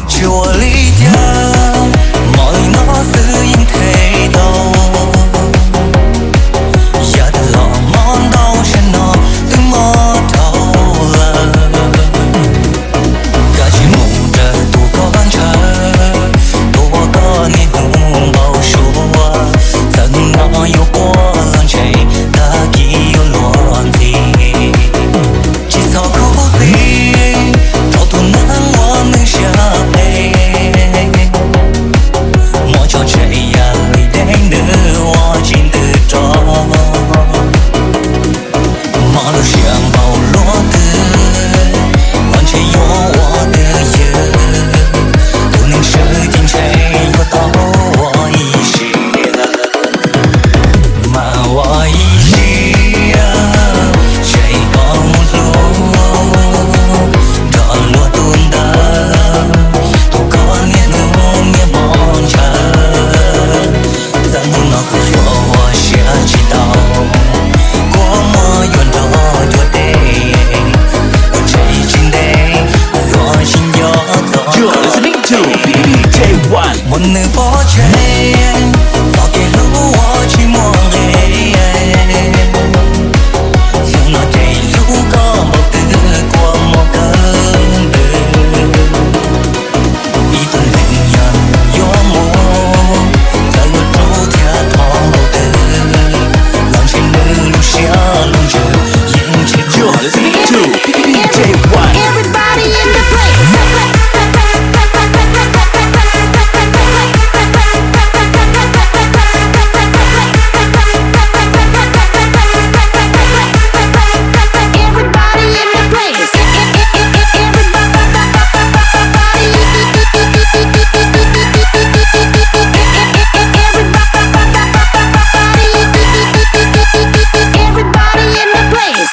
chùa lý thang mọi nó giữ yên thế đâu giờ ta lọ món đau trên nó từ mơ thâu là cả chỉ mù trời tu có ban trời tu có ni hùng bao số dần nó yêu qua lần chạy ta kỳ yêu loạn gì chỉ sao khổ gì trao tu nắng hoa mình xa đây mọi trò chạy à lời đánh đưa hoa trên từ trò mà lúc xem bao lúa tươi còn chạy gió hoa đưa giờ tu nên sự tình chạy có tao hoa ý xì mà hoa ý xì chạy có một lúc đó lúa tuôn đá có nghĩa nung nghĩa mòn chờ dẫn nó cứ cho hoa sẽ chỉ tao có mơ yuan đó cho đây chạy trên đây lo trên gió gió You're listening to DJVANH. một nơi bỏ chạy vào cái lũ hoa chỉ mong đây nhưng nó chạy lũ có một từ qua một cơn đời ý tuần tình nhận gió mùa ta ngược trâu theo thong đầu tư lòng trên mưa lúc xia lòng trời yên chỉ You're listening to DJVANH. Everybody in the place. Everybody in the place. Everybody in the place.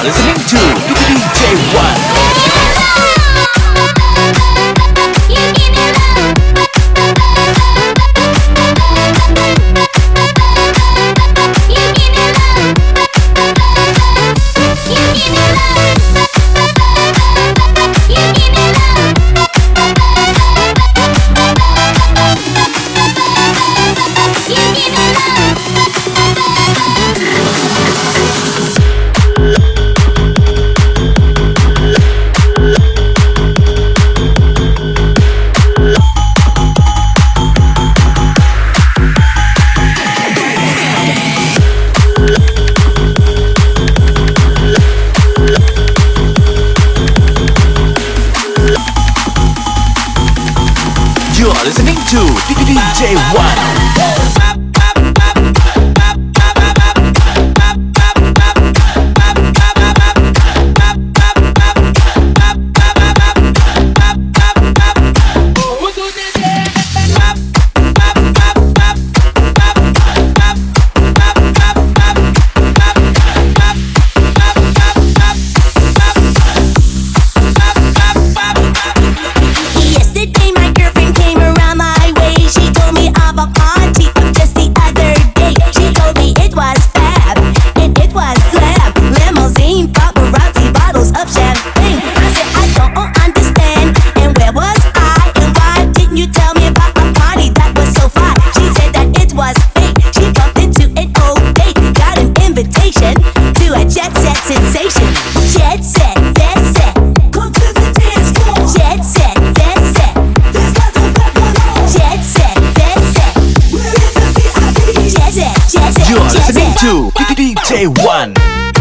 listening to DJ1. You're listening to DJ1. Yesterday my girlfriend came around my way. She told me of a party from just the other day. She told me it was fab and it was glam. Limousine, paparazzi, bottles of champagne. I said I don't understand. And where was I? And why didn't you tell me about a party that was so fly? She said that it was fake. She bumped into an old date. Got an invitation to a jet set sensation. Jet set, that's set. Come to the dance floor. Jet set, that's set. There's lots of people on. Jet set, that's set. We're in the VIP. Jet set, jet set, You're jet listening set. to DJ1.